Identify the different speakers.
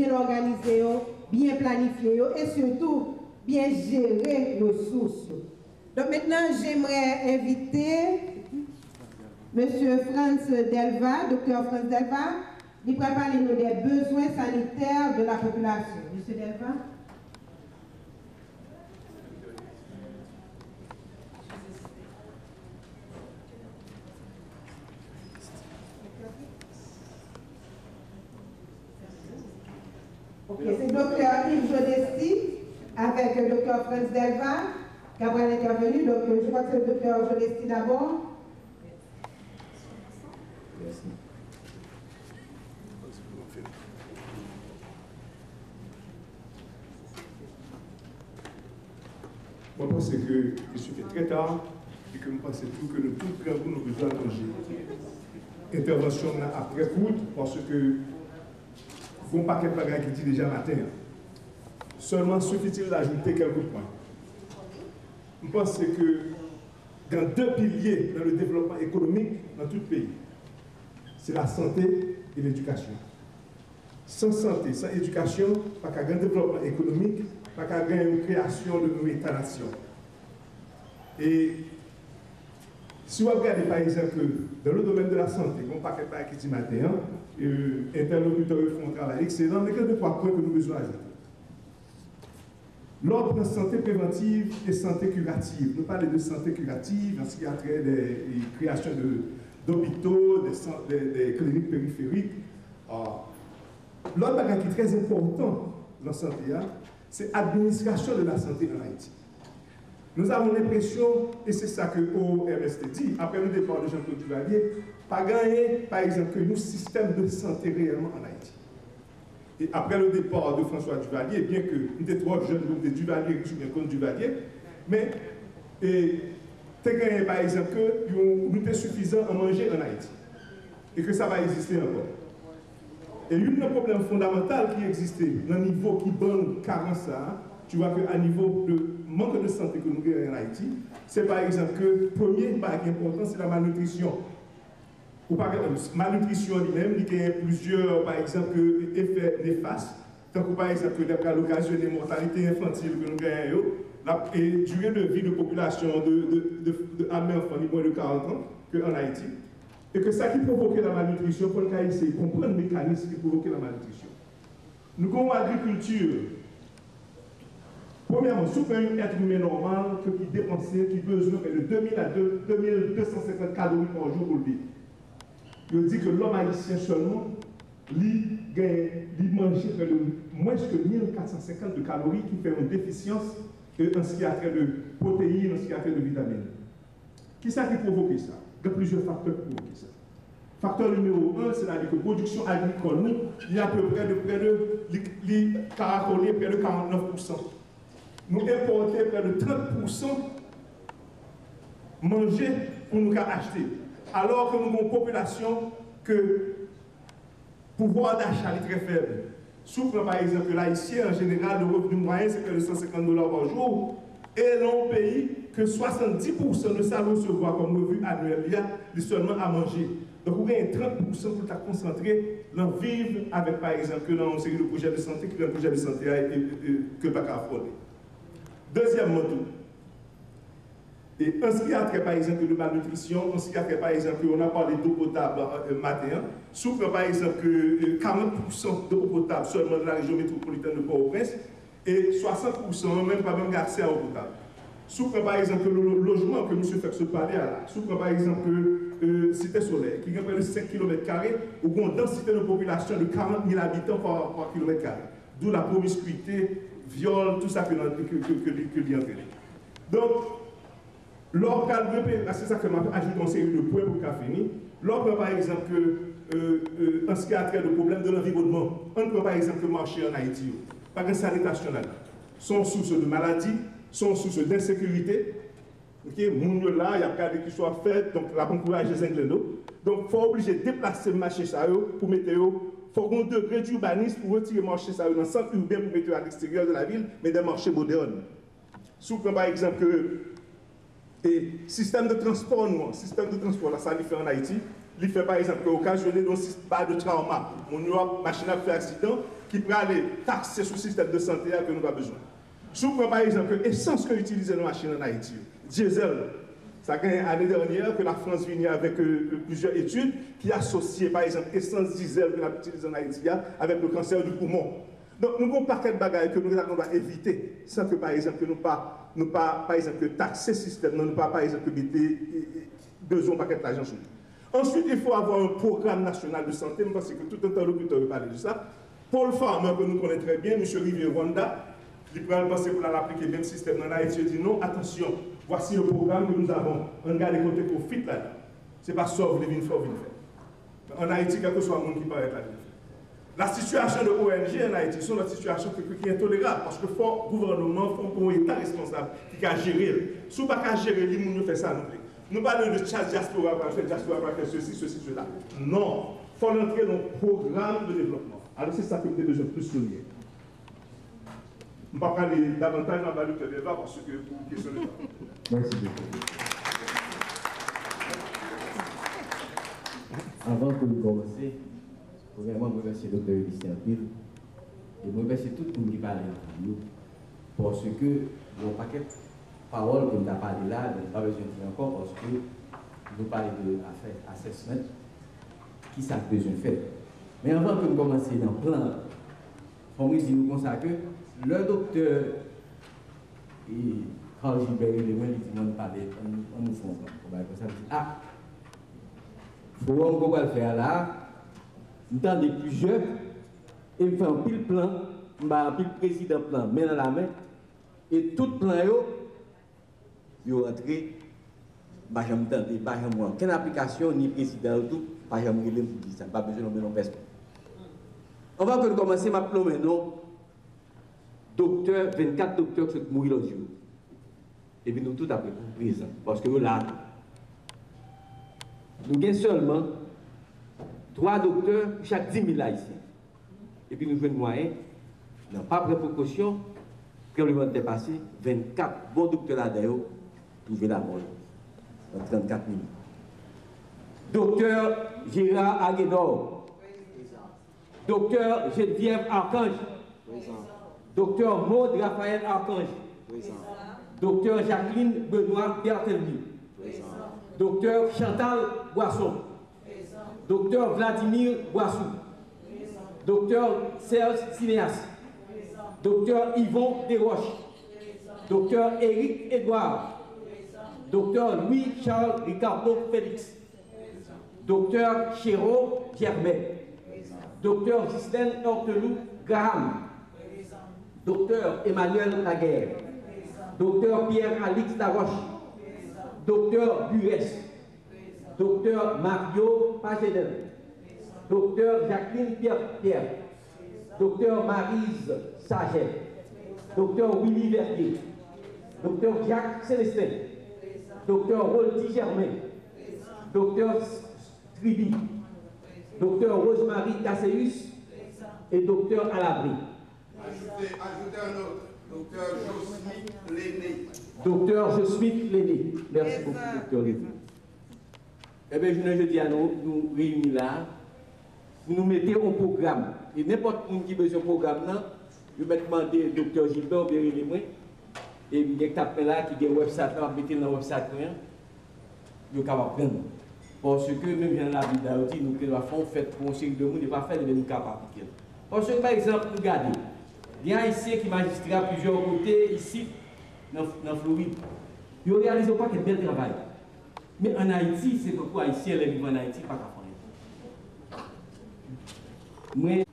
Speaker 1: bien organisé, bien planifié et surtout bien gérer les ressources. Donc maintenant, j'aimerais inviter M. Franz Delva, Dr. Franz Delva, de préparer nous des besoins sanitaires de la population. M. Delva. Ok, c'est Dr. Yves Jodesti avec le Dr. Franz Delva qui a intervenu. Donc, je crois que c'est le Dr. Jodesti d'abord.
Speaker 2: Merci. Moi, je pense que je suis fait très tard et que je pense tout que nous tous prêts pour nous besoin de manger. Intervention après courte parce que bon paquet de bagages qui dit déjà matin. Seulement suffit-il d'ajouter quelques points. Je pense que dans deux piliers dans le développement économique dans tout pays, c'est la santé et l'éducation. Sans santé, sans éducation, pas qu'à un développement économique, pas qu'à une création de nos États-nations. Et si vous regardez par exemple dans le domaine de la santé, on pas quelqu'un qui dit matin, interlocuteurs font un travail excellent, mais quelques trois points que nous avons besoin d'ajouter. L'ordre de santé préventive et santé curative. Nous parlons de santé curative en ce qui a trait des créations d'hôpitaux, des cliniques périphériques. L'autre bagage qui est très important dans la santé, c'est l'administration de la santé en Haïti. Nous avons l'impression, et c'est ça que OMST dit, après le départ de Jean-Claude Duvalier, pas gagné, par exemple, que nous système de santé réellement en Haïti. Et après le départ de François Duvalier, bien que nous étions trois jeunes groupes de Duvalier, je me souviens contre Duvalier, mais tu as gagné, par exemple, que nous étions suffisants à manger en Haïti. Et que ça va exister encore. Et un des problèmes fondamentaux qui existait dans le niveau qui donne carence, tu vois qu'à niveau de manque de santé que nous avons en Haïti, c'est par exemple que le premier bac important, c'est la malnutrition. Ou par exemple, malnutrition lui-même, il y a plusieurs, par exemple, effets néfastes. Tant que par exemple, l'occasion des mortalités infantiles que nous avons, la durée de vie de population à mes enfants, moins de 40 ans qu'en Haïti. Et que ça qui provoquait la malnutrition, pour le essayer de comprendre le mécanisme qui provoquait la malnutrition. Nous avons l'agriculture. Premièrement, sous un être humain normal qui dépensait, qui besoin de 2000 à 2250 calories par jour pour le vivre. Je dis que l'homme haïtien seulement, il mange moins que 1450 de calories qui fait une déficience en ce qui a trait de protéines, en ce qui a trait de vitamines. Qui ça qui provoque ça? Il y a plusieurs facteurs qui provoquent ça. Facteur numéro 1, c'est-à-dire que la production agricole, il y a à peu près près de 49%. Nous importons près de 30% manger pour nous acheter. Alors que nous avons une population que le pouvoir d'achat est très faible. Souffre par exemple l'haïtien en général, le revenu moyen c'est près de $150 par jour. Et l'on pays que 70% de ça recevoir comme revenu annuel, il y a seulement à manger. Donc vous avez 30% pour ta concentrer dans vivre avec par exemple dans une série de projets de santé, que le projet de santé a été que pas qu'à affronter. Deuxièmement, et en ce qui a trait par exemple de malnutrition, en ce qui a trait par exemple, on a parlé d'eau potable matin, souffre par exemple que 40% d'eau potable seulement de la région métropolitaine de Port-au-Prince et 60% même pas même accès à l'eau potable. Souffre par exemple le logement que M. Fex parlait là, souffre par exemple Cité Soleil qui a près de 5 km ou une densité de population de 40 000 habitants par km². D'où la promiscuité, viol, tout ça que l'y entraîne. Donc, c'est ça que je ajoute une série de points pour finir. L'ordre, par exemple, en ce qui a trait au problème de l'environnement, on peut par exemple marcher en Haïti, par une sanitation nationale, sont source de maladies, sont source d'insécurité. Okay? Moun là, il y a pas de qui soit fait, donc la encourage les inglénos. Donc, il faut obliger de déplacer le marché pour mettre. Il faut un degré d'urbanisme pour retirer le marché dans le centre urbain pour mettre à l'extérieur de la ville, mais des marchés modernes. Souffre par exemple et système de transport, là, ça il fait en Haïti. Il fait par exemple occasionner un système de trauma. On a machine à faire accident, qui peut aller taxer sur le système de santé que nous avons besoin. Si vous prenez par exemple l'essence que utilisent nos machines en Haïti, diesel, ça a gagné l'année dernière que la France vient avec plusieurs études qui associent par exemple l'essence diesel que nous utilisons en Haïti avec le cancer du poumon. Donc nous avons un paquet de bagages que nous devons éviter sans que par exemple nous pas par exemple taxer le système, nous pas par exemple mettre besoin de paquet d'argent sur nous. Ensuite, il faut avoir un programme national de santé, parce que tout interlocuteur parle de ça. Paul Farmer, que nous connaissons très bien, M. Rivier Rwanda, il peut penser pour l'appliquer le même système dans Haïti. Il dit non, attention, voici le programme que nous avons. On regarde les côtés pour fit là-dedans. Ce n'est pas sauve les vignes, faut venir faire. En Haïti, quel que soit le monde qui paraît là-dedans. La situation de ONG en Haïti, c'est une situation qui est intolérable parce que le gouvernement, il faut un État responsable qui a géré. Si on ne peut pas gérer, les gens font ça. Nous parlons de chasse diaspora, diaspora, ceci, cela. Non, il faut entrer dans le programme de développement. Alors c'est ça que nous devons plus souligner. Je ne vais pas parler davantage dans le débat parce que pour question de temps.
Speaker 3: Merci beaucoup. Avant que nous commencions, premièrement, je remercie le Dr. Lucien Pile et je remercie tout le monde qui parle avec nous parce que mon paquet de paroles que nous avons parlé là, nous n'avons pas besoin de dire encore parce que nous parlons de assessment qui ça a besoin de faire. Mais avant que nous commencions dans le plan, il faut nous dire comme ça que le docteur Carl Gilbert, il dit parler, on nous fait un comme ça. Ah, il faut qu'on va le faire là. Nous avons des plusieurs et nous faisons un pile plan, un pile président plan, main dans la main, et tout plan, ils rentré, pas jamais tenté, pas jamais moi. Quelle application, ni président, tout, pas jamais relève pour dire ça, pas besoin de nommer personne. On va commencer ma plan maintenant. Docteur, 24 docteurs qui sont morts l'autre jour. Et puis nous tout après présents, parce que nous là, nous avons seulement 3 docteurs pour chaque 10 000 haïtiens. Et puis nous jouons moyen, n'a pas pris précaution, probablement dépassé 24 bons docteurs là-dedans pour trouver la mort en 34 minutes. Docteur Gérard Aguedor, docteur Geneviève Archange, docteur Maud Raphaël Archange, docteur Jacqueline Benoît Bertelmy, docteur Chantal Boisson, docteur Vladimir Boissou, docteur Serge Cinéas, docteur Yvon Desroches, docteur Éric Edouard, docteur Louis-Charles Ricardo Félix, docteur Chéreau Germain, docteur Ghislaine Hortelou Graham, docteur Emmanuel Laguerre, docteur Pierre-Alix Laroche, docteur Burès, docteur Mario Pagedel, docteur Jacqueline Pierre, docteur Maryse Saget, docteur Willy Verdier, docteur Jacques Célestin, docteur Roldi Germain, docteur Tribi, docteur Rosemary Casseus et docteur Alabri.
Speaker 4: Ajoutez un autre, docteur Josmith Lenné.
Speaker 3: Docteur Josmith Lenné. Merci beaucoup, docteur Lenné. Eh bien, je dis à nous réunis là, pour nous mettre un programme. Et n'importe qui a besoin de programme, je vais demander au docteur Gilbert, bien les moi, et il y a quelqu'un là qui a un website, on va mettre dans le website, il est capable de prendre. Parce que même dans la vie d'Aouti, nous devons faire fait pour un série de monde, ne pas faire de nous capables. Parce que par exemple, regardez, il y a ici qui magistrat plusieurs côtés, ici, dans Floride. Ils réalisent pas quel bel travail. Mais en Haïti, c'est pourquoi Haïtiens, les vivants en Haïti, pas qu'à faire. Moi,